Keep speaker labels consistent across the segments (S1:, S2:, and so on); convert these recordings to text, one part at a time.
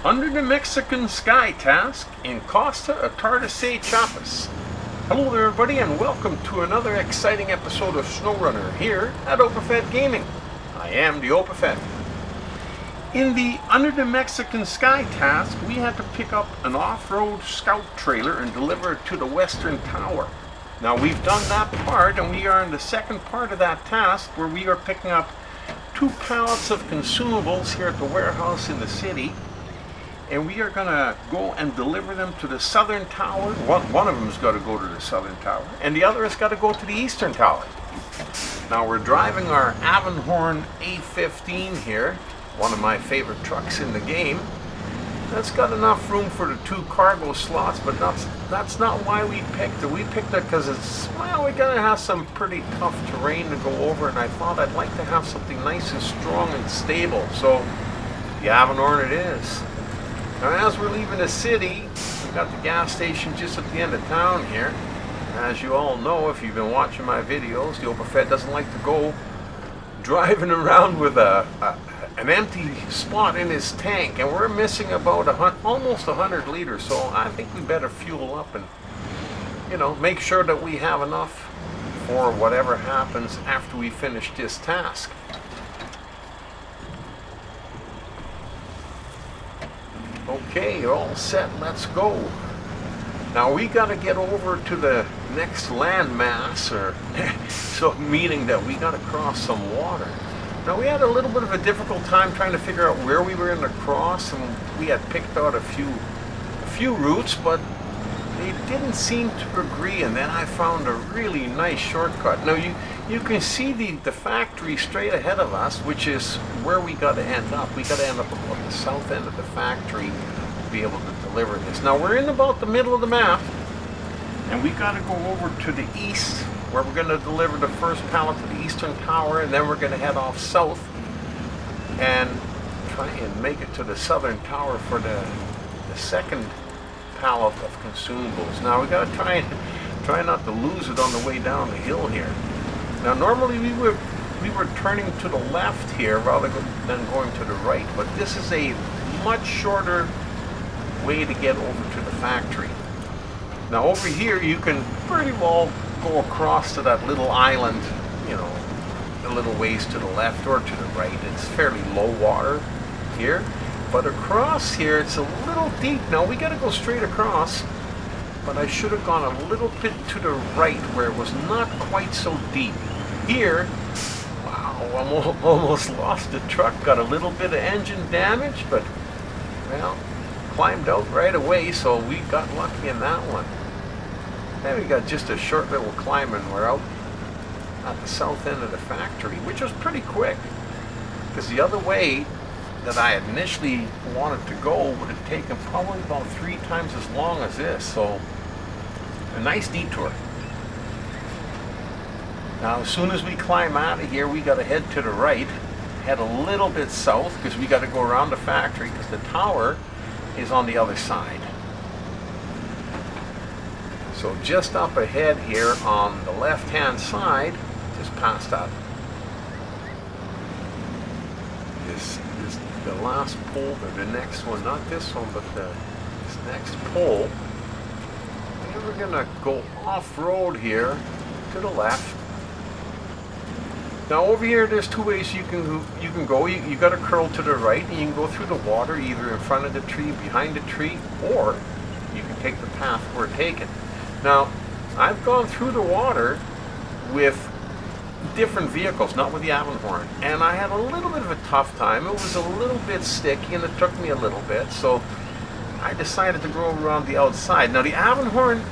S1: Under the Mexican sky task in Costa Atardecer, Chiapas. Hello there everybody and welcome to another exciting episode of SnowRunner here at OpenFed Gaming. I am the OpenFed. In the Under the Mexican sky task, we had to pick up an off-road scout trailer and deliver it to the western tower. Now we've done that part and we are in the second part of that task where we are picking up 2 pallets of consumables here at the warehouse in the city. And we are going to go and deliver them to the southern tower. One of them's got to go to the southern tower, and the other has got to go to the eastern tower. Now we're driving our Avenhorn A15 here, one of my favorite trucks in the game. That's got enough room for the 2 cargo slots, but that's not why we picked it. We picked it because we're going to have some pretty tough terrain to go over, and I thought I'd like to have something nice and strong and stable. So the Avenhorn it is. Now as we're leaving the city, we've got the gas station just at the end of town here. As you all know, if you've been watching my videos, the OpenFed doesn't like to go driving around with an empty spot in his tank, and we're missing about almost 100 liters, so I think we better fuel up and, make sure that we have enough for whatever happens after we finish this task. Okay, you're all set, let's go. Now we got to get over to the next landmass, so meaning that we got to cross some water. Now we had a little bit of a difficult time trying to figure out where we were going to cross, and we had picked out a few routes, but they didn't seem to agree, and then I found a really nice shortcut. Now you can see the factory straight ahead of us, which is where we got to end up. We got to end up at the south end of the factory to be able to deliver this. Now we're in about the middle of the map, and we got to go over to the east, where we're going to deliver the first pallet to the eastern tower, and then we're going to head off south and try and make it to the southern tower for the second pallet of consumables. Now we got to try not to lose it on the way down the hill here. Now normally we were turning to the left here rather than going to the right, but this is a much shorter way to get over to the factory. Now over here you can pretty well go across to that little island, a little ways to the left or to the right. It's fairly low water here, but across here it's a little deep. Now we got to go straight across, but I should have gone a little bit to the right where it was not quite so deep. Here, wow, almost lost the truck. Got a little bit of engine damage, but well, climbed out right away, so we got lucky in that one. Then we got just a short little climb and we're out at the south end of the factory, which was pretty quick, because the other way that I had initially wanted to go would have taken probably about 3 times as long as this, so a nice detour. Now as soon as we climb out of here, we got to head to the right, head a little bit south, because we got to go around the factory because the tower is on the other side. So just up ahead here on the left hand side, just past that, is the last pole, or the next one, not this one, but this next pole. And we're gonna go off-road here to the left. Now over here there's 2 ways you can go. You got to curl to the right, and you can go through the water either in front of the tree, behind the tree, or you can take the path we're taking. Now I've gone through the water with different vehicles, not with the Avenhorn, and I had a little bit of a tough time. It was a little bit sticky and it took me a little bit, so I decided to go around the outside. Now the Avenhorn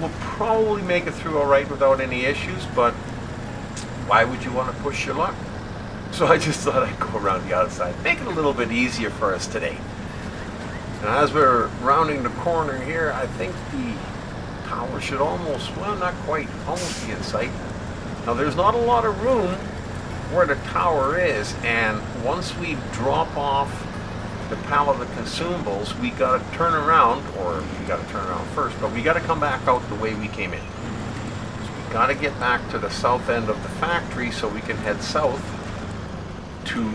S1: will probably make it through alright without any issues, but why would you want to push your luck? So I just thought I'd go around the outside, make it a little bit easier for us today. Now as we're rounding the corner here, I think the tower should almost, well, not quite, almost be in sight. Now there's not a lot of room where the tower is, and once we drop off the pallet of consumables, we got to turn around, or we got to turn around first, but we got to come back out the way we came in. So we got to get back to the south end of the factory so we can head south to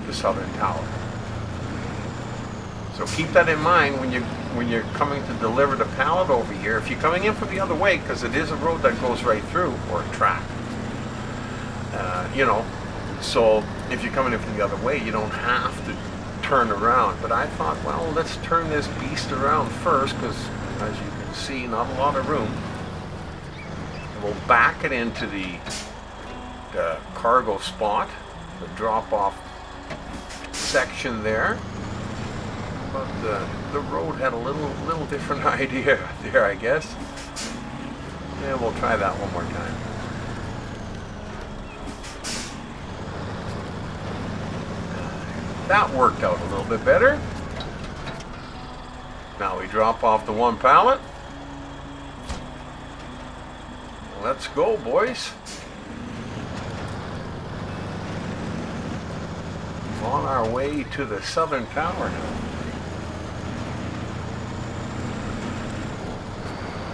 S1: the southern tower. So keep that in mind when you're coming to deliver the pallet over here. If you're coming in from the other way, because it is a road that goes right through, or a track, you know, so if you're coming in from the other way, you don't have to turn around. But I thought, well, let's turn this beast around first, because as you can see, not a lot of room. And we'll back it into the cargo spot, the drop-off section there. But the road had a little different idea there, I guess. And we'll try that one more time. That worked out a little bit better. Now we drop off the one pallet. Let's go, boys. On our way to the southern tower now.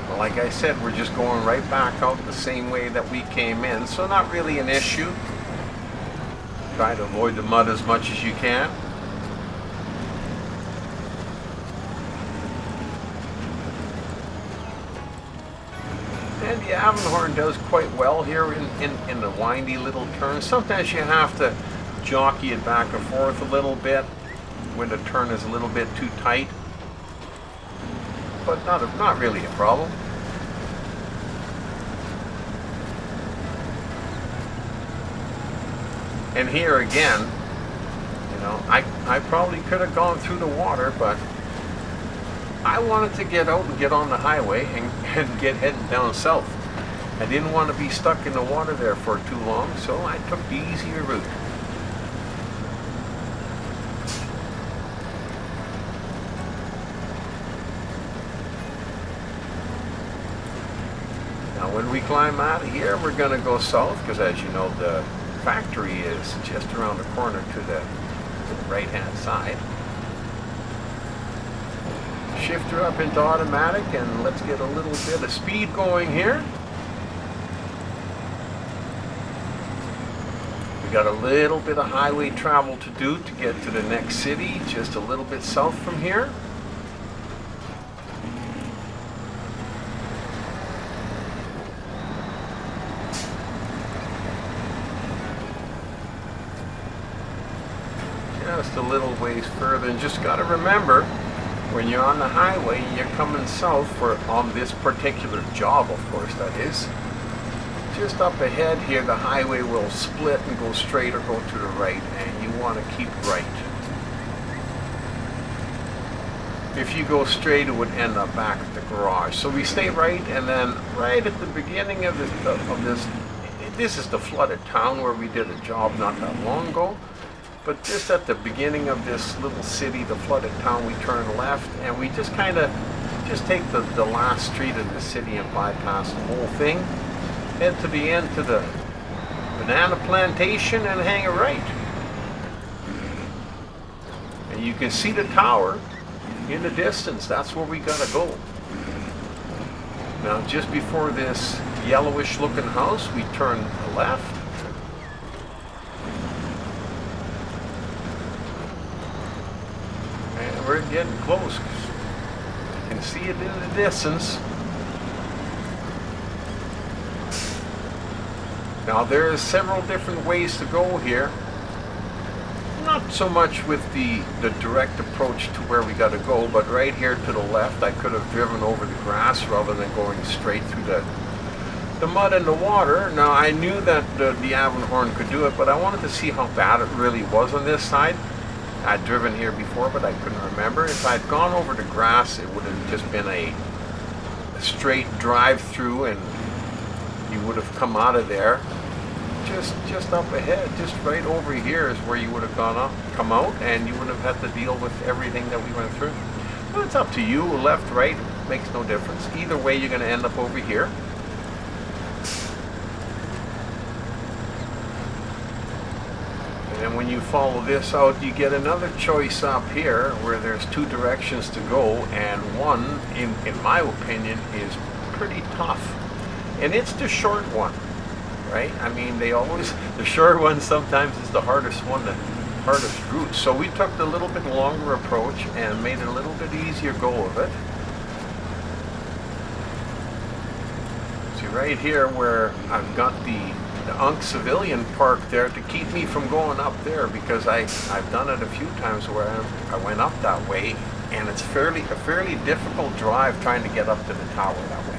S1: Well, like I said, we're just going right back out the same way that we came in, so not really an issue. Try to avoid the mud as much as you can. And the Avenhorn does quite well here in the windy little turns. Sometimes you have to jockey it back and forth a little bit when the turn is a little bit too tight, but not really a problem. And here again, you know, I probably could have gone through the water, but I wanted to get out and get on the highway and get heading down south. I didn't want to be stuck in the water there for too long, so I took the easier route. Now when we climb out of here, we're going to go south, because as you know, the factory is just around the corner to the right hand side. Shifter up into automatic, and let's get a little bit of speed going here. We got a little bit of highway travel to do to get to the next city, just a little bit south from here. Just a little ways further, and just got to remember, when you're on the highway and you're coming south on this particular job, of course that is, just up ahead here the highway will split and go straight or go to the right, and you want to keep right. If you go straight, it would end up back at the garage. So we stay right, and then right at the beginning of this is the flooded town where we did a job not that long ago. But just at the beginning of this little city, the flooded town, we turn left, and we just kind of take the last street of the city and bypass the whole thing, head to the end to the banana plantation and hang a right. And you can see the tower in the distance. That's where we gotta go. Now just before this yellowish looking house, we turn left. We're getting close. You can see it in the distance. Now there's several different ways to go here. Not so much with the direct approach to where we got to go, but right here to the left, I could have driven over the grass rather than going straight through the mud and the water. Now I knew that the Avenhorn could do it, but I wanted to see how bad it really was on this side. I'd driven here before, but I couldn't remember. If I'd gone over the grass, it would have just been a straight drive through, and you would have come out of there. Just up ahead, just right over here is where you would have come out, and you would have had to deal with everything that we went through. Well, it's up to you, left, right, makes no difference. Either way, you're going to end up over here. And when you follow this out, you get another choice up here where there's two directions to go, and one, in my opinion, is pretty tough. And it's the short one, right? I mean, the short one sometimes is the hardest one hardest route. So we took the little bit longer approach and made it a little bit easier go of it. See right here where I've got the Unk civilian parked there to keep me from going up there, because I've done it a few times where I went up that way, and it's a fairly difficult drive trying to get up to the tower that way.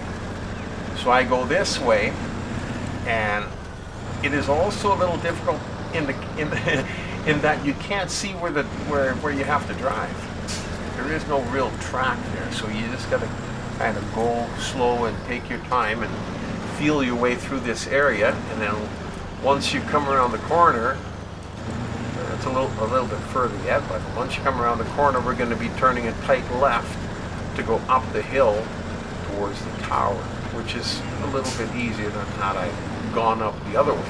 S1: So I go this way, and it is also a little difficult in that you can't see where you have to drive. There is no real track there, so you just got to kind of go slow and take your time and feel your way through this area. And then once you come around the corner, it's a little bit further yet, but once you come around the corner, we're going to be turning a tight left to go up the hill towards the tower, which is a little bit easier than had I gone up the other way.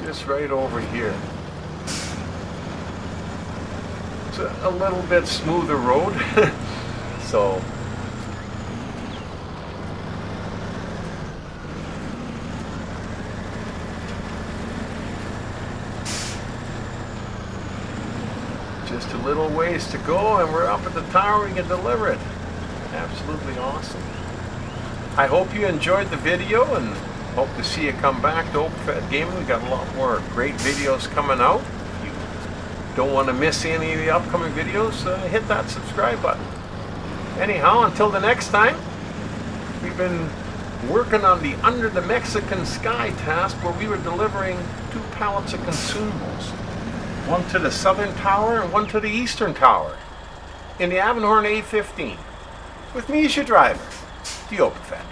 S1: Just right over here. It's a little bit smoother road, so just a little ways to go, and we're up at the tower. We can deliver it. Absolutely awesome. I hope you enjoyed the video, and hope to see you come back to OpenFed Gaming. We got a lot more great videos coming out. If you don't want to miss any of the upcoming videos, hit that subscribe button. Anyhow, until the next time, we've been working on the Under the Mexican Sky task, where we were delivering 2 pallets of consumables. One to the southern tower and one to the eastern tower, in the Avenhorn A15. With me as your driver, the OpenFed.